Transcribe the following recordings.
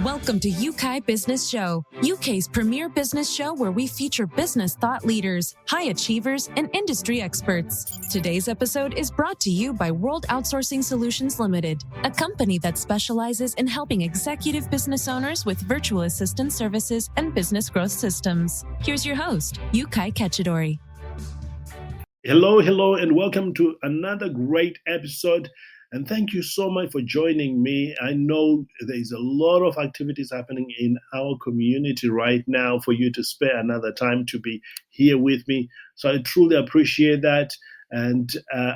Welcome to Yeukai Business Show, UK's premier business show where we feature business thought leaders, high achievers, and industry experts. Today's episode is brought to you by World Outsourcing Solutions Limited, a company that specializes in helping executive business owners with virtual assistant services and business growth systems. Here's your host, Yeukai Ketchadori. Hello, and welcome to another great episode. And thank you so much for joining me. I know there's a lot of activities happening in our community right now for you to spare another time to be here with me. So I truly appreciate that. And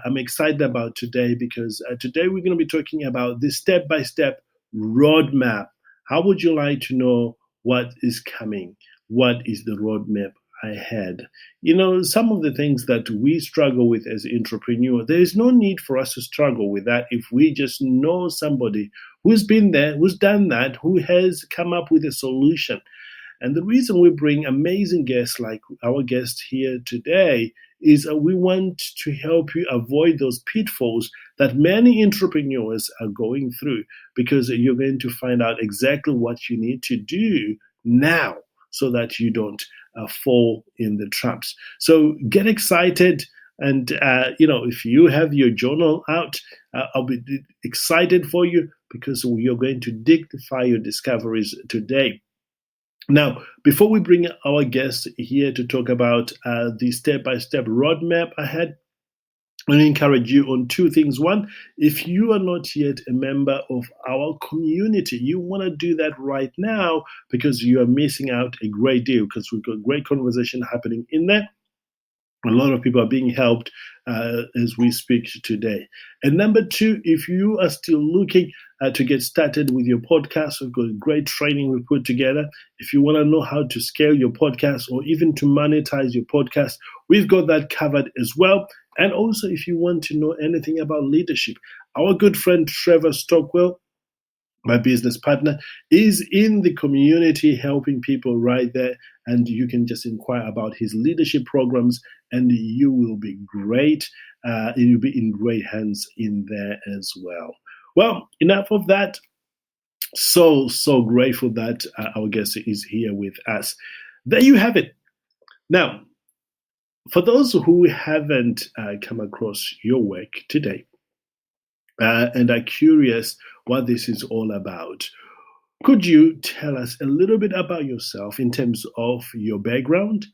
I'm excited about today because today we're going to be talking about the step-by-step roadmap. How would you like to know what is coming? What is the roadmap ahead? You know, some of the things that we struggle with as entrepreneurs, there is no need for us to struggle with that if we just know somebody who's been there, who's done that, who has come up with a solution. And the reason we bring amazing guests like our guest here today is we want to help you avoid those pitfalls that many entrepreneurs are going through, because you're going to find out exactly what you need to do now so that you don't fall in the traps. So get excited. And, if you have your journal out, I'll be excited for you because you're going to dignify your discoveries today. Now, before we bring our guests here to talk about the step-by-step roadmap ahead, I want to encourage you on two things. One, if you are not yet a member of our community, you want to do that right now because you are missing out a great deal, because we've got great conversation happening in there. A lot of people are being helped as we speak today. And number two, if you are still looking to get started with your podcast, we've got great training we put together. If you want to know how to scale your podcast or even to monetize your podcast, we've got that covered as well. And also, if you want to know anything about leadership, our good friend Trevor Stockwell, my business partner, is in the community helping people right there. And you can just inquire about his leadership programs and you will be great. You'll be in great hands in there as well. Well, enough of that. So grateful that our guest is here with us. There you have it. Now, for those who haven't come across your work today and are curious what this is all about, could you tell us a little bit about yourself in terms of your background,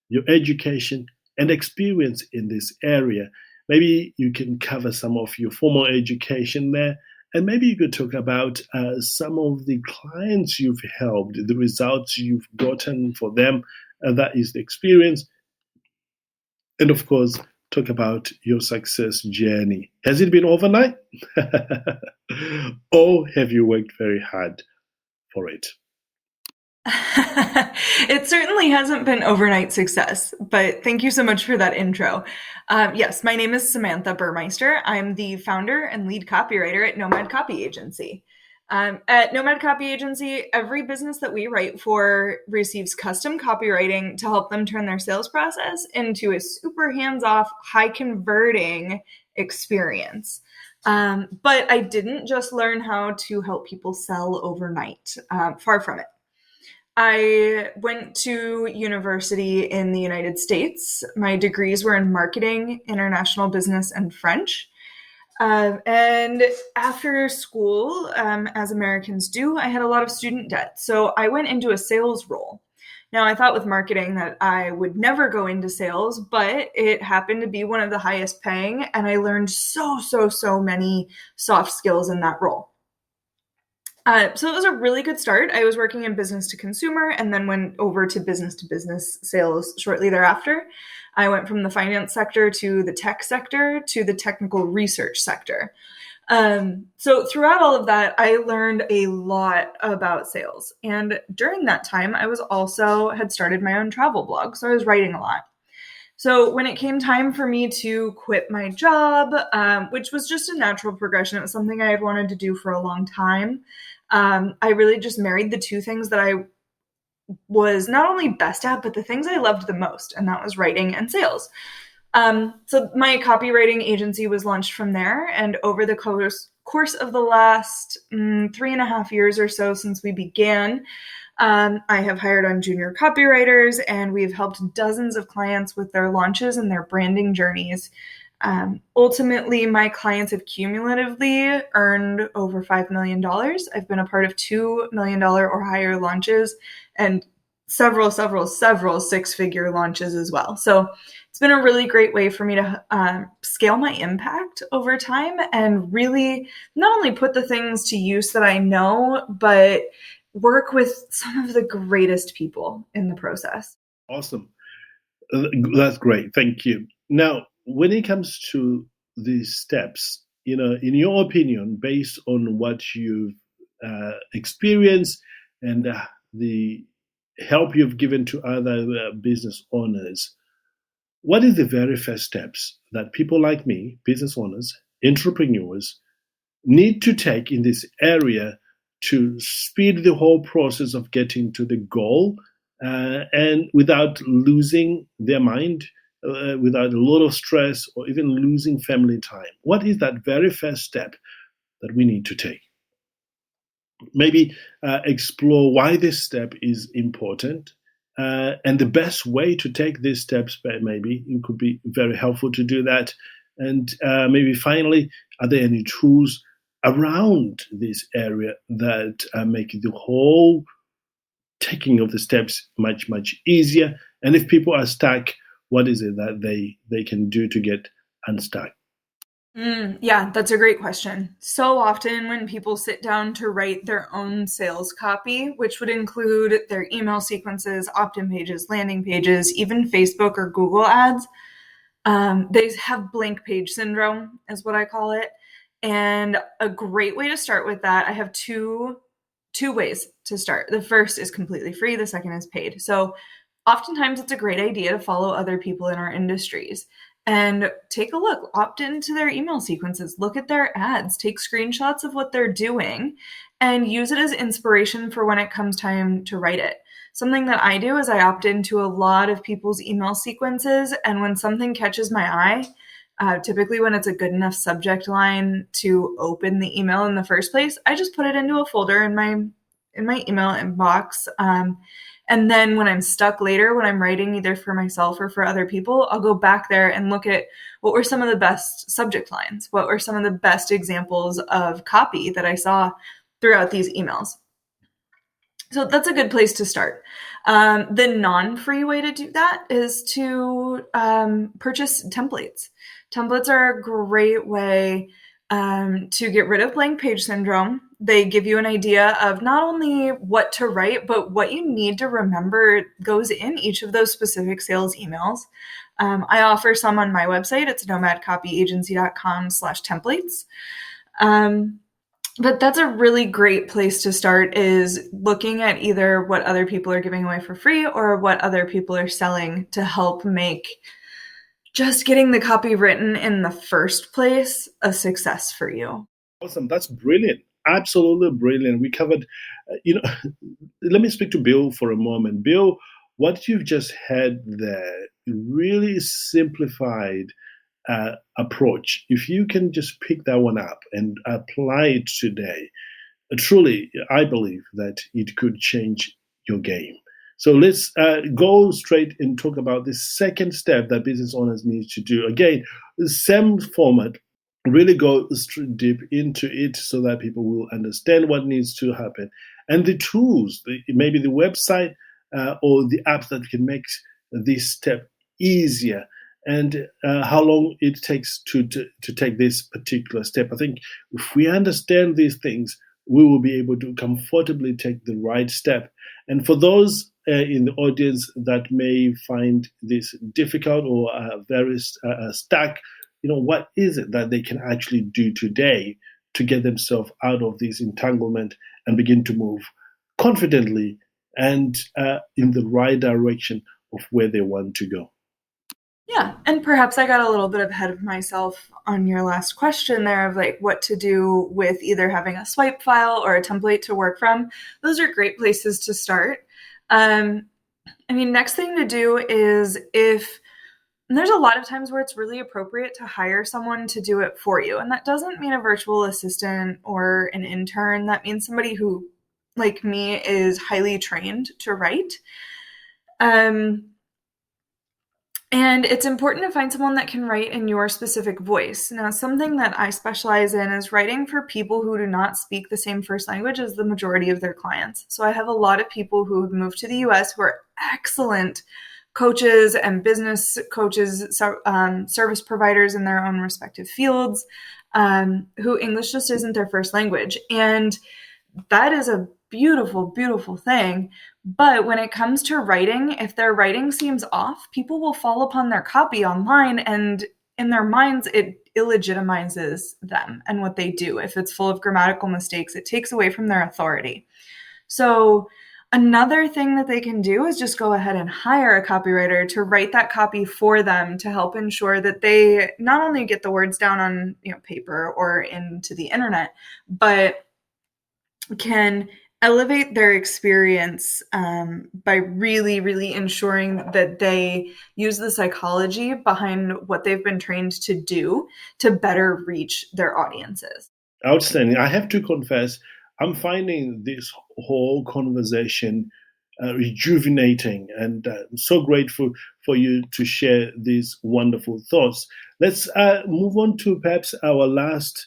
your education, and experience in this area? Maybe you can cover some of your formal education there, and maybe you could talk about some of the clients you've helped, the results you've gotten for them, that is the experience. And of course, talk about your success journey. Has it been overnight? Or have you worked very hard for it? It certainly hasn't been overnight success, but thank you so much for that intro. Yes, my name is Samantha Burmeister. I'm the founder and lead copywriter at Nomad Copy Agency. At Nomad Copy Agency, every business that we write for receives custom copywriting to help them turn their sales process into a super hands-off, high-converting experience. But I didn't just learn how to help people sell overnight. Far from it. I went to university in the United States. My degrees were in marketing, international business, and French. And after school, as Americans do, I had a lot of student debt. So I went into a sales role. Now, I thought with marketing that I would never go into sales, but it happened to be one of the highest paying. And I learned so many soft skills in that role. So it was a really good start. I was working in business to consumer and then went over to business sales shortly thereafter. I went from the finance sector to the tech sector to the technical research sector. So throughout all of that, I learned a lot about sales. And during that time, I had started my own travel blog. So I was writing a lot. So when it came time for me to quit my job, which was just a natural progression, it was something I had wanted to do for a long time. I really just married the two things that I was not only best at, but the things I loved the most, and that was writing and sales. So my copywriting agency was launched from there, and over the course course of the last 3.5 years or so since we began, I have hired on junior copywriters, and we've helped dozens of clients with their launches and their branding journeys. Ultimately, my clients have cumulatively earned over $5 million. I've been a part of $2 million or higher launches and several six-figure launches as well. So it's been a really great way for me to scale my impact over time and really not only put the things to use that I know, but work with some of the greatest people in the process. Awesome. That's great. Thank you. Now, when it comes to these steps, in your opinion, based on what you've experienced and the help you've given to other business owners, what is the very first steps that people like me, business owners, entrepreneurs, need to take in this area to speed the whole process of getting to the goal and without losing their mind, without a lot of stress or even losing family time? What is that very first step that we need to take? Maybe explore why this step is important and the best way to take these steps. Maybe it could be very helpful to do that. And maybe finally, are there any tools around this area that make the whole taking of the steps much, much easier? And if people are stuck, what is it that they can do to get unstuck? Yeah, that's a great question. So often when people sit down to write their own sales copy, which would include their email sequences, opt-in pages, landing pages, even Facebook or Google ads, they have blank page syndrome, is what I call it. And a great way to start with that, I have two ways to start. The first is completely free. The second is paid. So oftentimes it's a great idea to follow other people in our industries and take a look, opt into their email sequences, look at their ads, take screenshots of what they're doing, and use it as inspiration for when it comes time to write it. Something that I do is I opt into a lot of people's email sequences, and when something catches my eye, typically when it's a good enough subject line to open the email in the first place, I just put it into a folder in my email inbox. And then when I'm stuck later, when I'm writing either for myself or for other people, I'll go back there and look at what were some of the best subject lines, what were some of the best examples of copy that I saw throughout these emails. So that's a good place to start. The non-free way to do that is to purchase templates. Templates are a great way to get rid of blank page syndrome. They give you an idea of not only what to write, but what you need to remember goes in each of those specific sales emails. I offer some on my website. It's nomadcopyagency.com/templates. But that's a really great place to start, is looking at either what other people are giving away for free or what other people are selling to help make just getting the copy written in the first place a success for you. Awesome. That's brilliant. Absolutely brilliant. We covered, let me speak to Bill for a moment. Bill, what you've just had there, really simplified approach. If you can just pick that one up and apply it today, truly, I believe that it could change your game. So let's go straight and talk about the second step that business owners need to do. Again, the same format, really go deep into it so that people will understand what needs to happen. And the tools, maybe the website or the apps that can make this step easier, and how long it takes to take this particular step. I think if we understand these things, we will be able to comfortably take the right step. And for those in the audience that may find this difficult or very stuck, what is it that they can actually do today to get themselves out of this entanglement and begin to move confidently and in the right direction of where they want to go? Yeah, and perhaps I got a little bit ahead of myself on your last question there of like what to do with either having a swipe file or a template to work from. Those are great places to start. Next thing to do is if And there's a lot of times where it's really appropriate to hire someone to do it for you. And that doesn't mean a virtual assistant or an intern. That means somebody who, like me, is highly trained to write. And it's important to find someone that can write in your specific voice. Now, something that I specialize in is writing for people who do not speak the same first language as the majority of their clients. So I have a lot of people who have moved to the US who are excellent coaches and business coaches, service providers in their own respective fields, who English just isn't their first language. And that is a beautiful, beautiful thing. But when it comes to writing, if their writing seems off, people will fall upon their copy online, and in their minds, it illegitimizes them and what they do. If it's full of grammatical mistakes, it takes away from their authority. So another thing that they can do is just go ahead and hire a copywriter to write that copy for them to help ensure that they not only get the words down on paper or into the internet, but can elevate their experience by really, really ensuring that they use the psychology behind what they've been trained to do to better reach their audiences. Outstanding. I have to confess, I'm finding this whole conversation rejuvenating, and I'm so grateful for you to share these wonderful thoughts. Let's move on to perhaps our last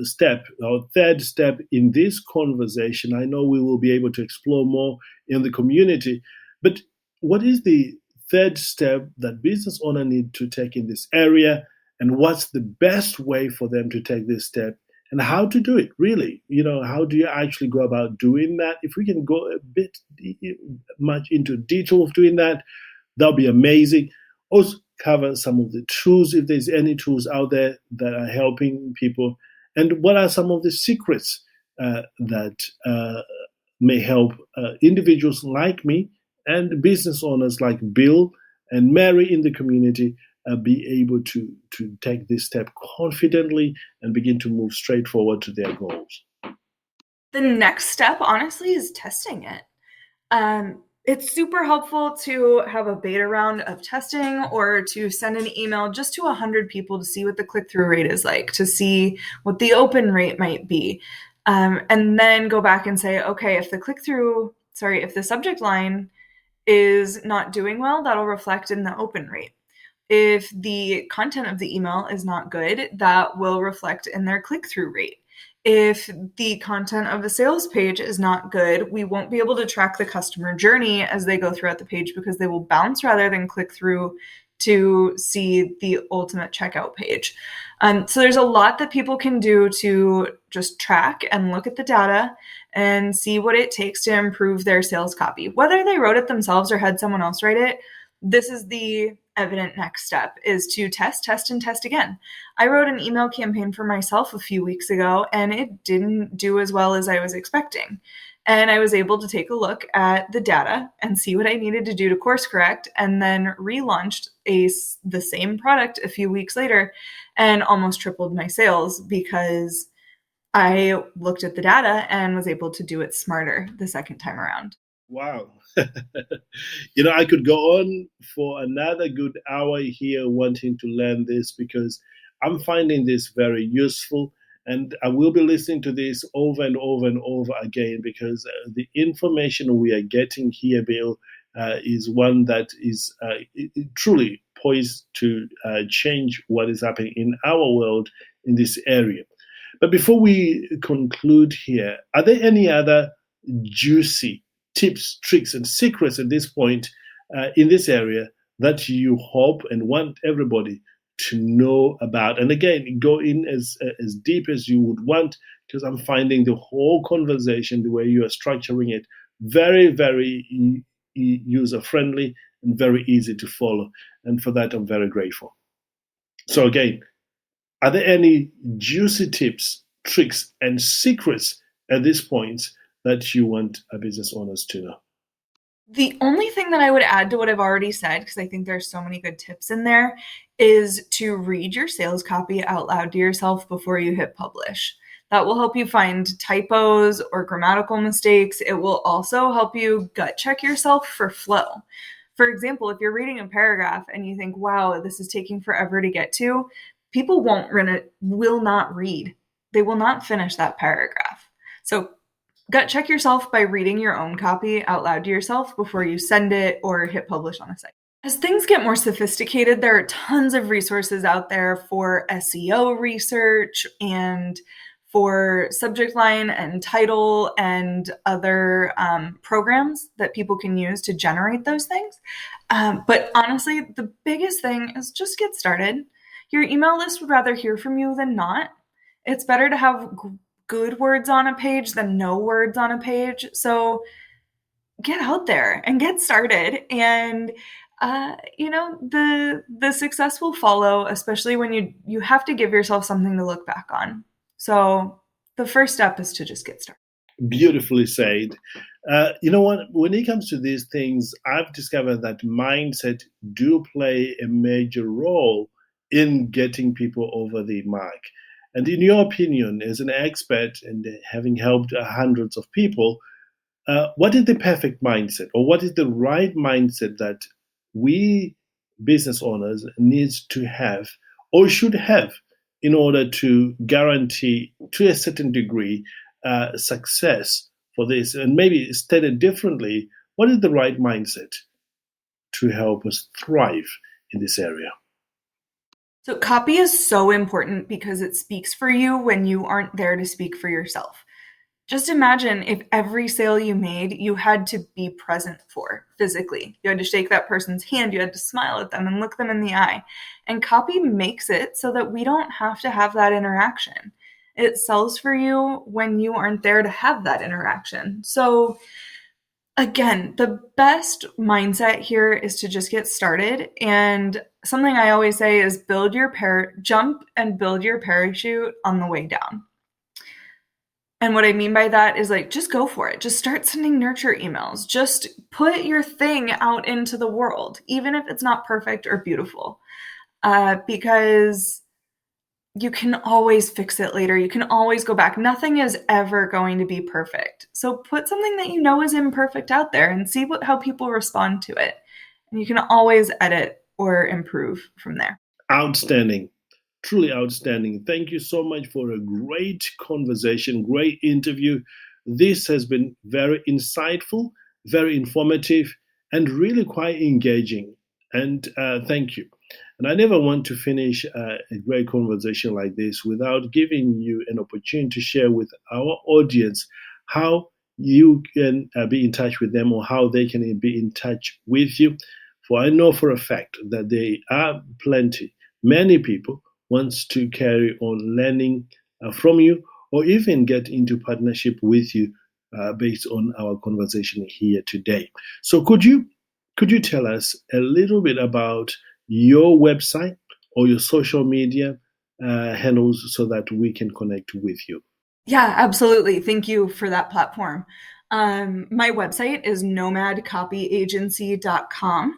step, our third step in this conversation. I know we will be able to explore more in the community, but what is the third step that business owners need to take in this area, and what's the best way for them to take this step, and how to do it really? How do you actually go about doing that? If we can go a bit much into detail of doing that, that'll be amazing. Also cover some of the tools, if there's any tools out there that are helping people, and what are some of the secrets that may help individuals like me and business owners like Bill and Mary in the community be able to take this step confidently and begin to move straight forward to their goals. The next step, honestly, is testing it. It's super helpful to have a beta round of testing or to send an email just to 100 people to see what the click-through rate is like, to see what the open rate might be. And then go back and say, okay, if the subject line is not doing well, that'll reflect in the open rate. If the content of the email is not good, that will reflect in their click-through rate. If the content of the sales page is not good, we won't be able to track the customer journey as they go throughout the page because they will bounce rather than click through to see the ultimate checkout page. So there's a lot that people can do to just track and look at the data and see what it takes to improve their sales copy. Whether they wrote it themselves or had someone else write it, this is the evident next step, is to test, and test again. I wrote an email campaign for myself a few weeks ago, and it didn't do as well as I was expecting. And I was able to take a look at the data and see what I needed to do to course correct, and then relaunched the same product a few weeks later and almost tripled my sales because I looked at the data and was able to do it smarter the second time around. Wow. I could go on for another good hour here wanting to learn this, because I'm finding this very useful, and I will be listening to this over and over and over again, because the information we are getting here, Bill, is one that is truly poised to change what is happening in our world in this area. But before we conclude here, are there any other juicy tips, tricks, and secrets at this point in this area that you hope and want everybody to know about? And again, go in as deep as you would want, because I'm finding the whole conversation, the way you are structuring it, very, very user-friendly and very easy to follow. And for that, I'm very grateful. So again, are there any juicy tips, tricks, and secrets at this point that you want our business owners to know? The only thing that I would add to what I've already said, because I think there's so many good tips in there, is to read your sales copy out loud to yourself before you hit publish. That will help you find typos or grammatical mistakes. It will also help you gut check yourself for flow. For example, if you're reading a paragraph and you think, wow, this is taking forever to get to, people will not read. They will not finish that paragraph. So gut check yourself by reading your own copy out loud to yourself before you send it or hit publish on a site. As things get more sophisticated, there are tons of resources out there for SEO research and for subject line and title and other programs that people can use to generate those things. But honestly, the biggest thing is just get started. Your email list would rather hear from you than not. It's better to have good words on a page than no words on a page. So get out there and get started. And the success will follow, especially when you have to give yourself something to look back on. So the first step is to just get started. Beautifully said. You know what? When it comes to these things, I've discovered that mindset do play a major role in getting people over the mark. And in your opinion, as an expert and having helped hundreds of people, what is the perfect mindset, or what is the right mindset that we business owners needs to have or should have in order to guarantee, to a certain degree, success for this? And maybe stated differently, what is the right mindset to help us thrive in this area? So copy is so important because it speaks for you when you aren't there to speak for yourself. Just imagine if every sale you made, you had to be present for physically. You had to shake that person's hand, you had to smile at them and look them in the eye. And copy makes it so that we don't have to have that interaction. It sells for you when you aren't there to have that interaction. So again, the best mindset here is to just get started. And something I always say is jump and build your parachute on the way down. And what I mean by that is just go for it. Just start sending nurture emails. Just put your thing out into the world, even if it's not perfect or beautiful, because you can always fix it later. You can always go back. Nothing is ever going to be perfect. So put something that you know is imperfect out there and see how people respond to it. And you can always edit or improve from there. Outstanding. Truly outstanding. Thank you so much for a great conversation, great interview. This has been very insightful, very informative, and really quite engaging. And thank you. And I never want to finish a great conversation like this without giving you an opportunity to share with our audience how you can be in touch with them, or how they can be in touch with you. For I know for a fact that there are many people wants to carry on learning from you, or even get into partnership with you based on our conversation here today. So could you tell us a little bit about your website or your social media handles so that we can connect with you? Yeah, absolutely. Thank you for that platform. My website is nomadcopyagency.com.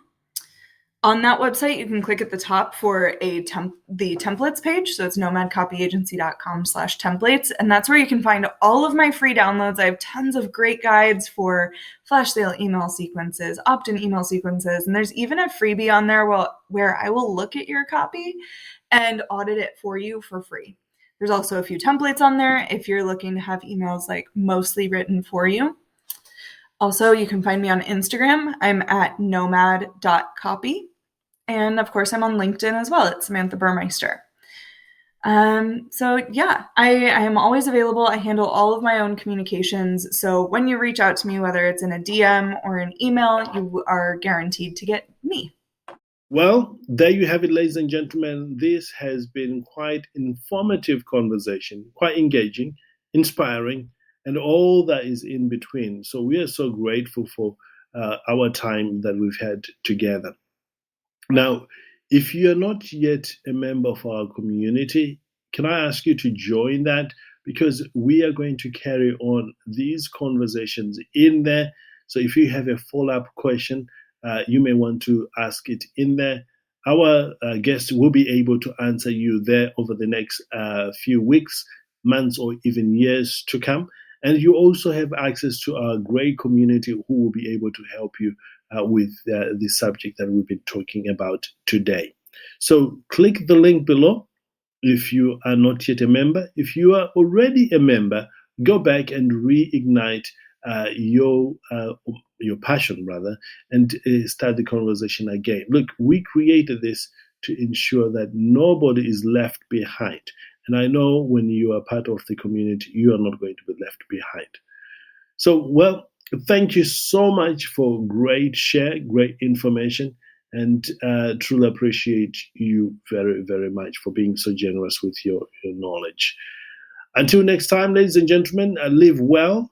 On that website, you can click at the top for the templates page. So it's nomadcopyagency.com/templates. And that's where you can find all of my free downloads. I have tons of great guides for flash sale email sequences, opt-in email sequences. And there's even a freebie on there where I will look at your copy and audit it for you for free. There's also a few templates on there if you're looking to have emails mostly written for you. Also, you can find me on Instagram. I'm at nomad.copy. And of course, I'm on LinkedIn as well. It's Samantha Burmeister. So yeah, I am always available. I handle all of my own communications. So when you reach out to me, whether it's in a DM or an email, you are guaranteed to get me. Well, there you have it, ladies and gentlemen. This has been quite informative conversation, quite engaging, inspiring, and all that is in between. So we are so grateful for our time that we've had together. Now, if you're not yet a member of our community, can I ask you to join that? Because we are going to carry on these conversations in there. So if you have a follow-up question, you may want to ask it in there. Our guests will be able to answer you there over the next few weeks, months, or even years to come. And you also have access to our great community who will be able to help you with the subject that we've been talking about today. So click the link below if you are not yet a member. If you are already a member, go back and reignite your passion, rather, and start the conversation again. Look, we created this to ensure that nobody is left behind. And I know when you are part of the community, you are not going to be left behind. So, well, thank you so much for great share, great information, and truly appreciate you very, very much for being so generous with your knowledge. Until next time, ladies and gentlemen, live well,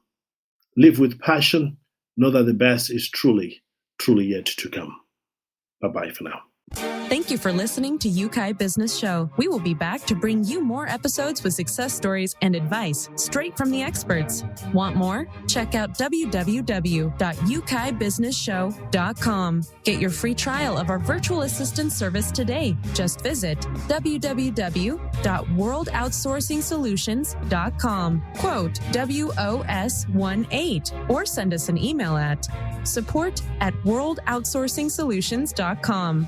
live with passion, know that the best is truly, truly yet to come. Bye-bye for now. Thank you for listening to Yeukai Business Show. We will be back to bring you more episodes with success stories and advice straight from the experts. Want more? Check out www.yukaibusinessshow.com. Get your free trial of our virtual assistant service today. Just visit www.worldoutsourcingsolutions.com. Quote WOS18 or send us an email at support@worldoutsourcingsolutions.com.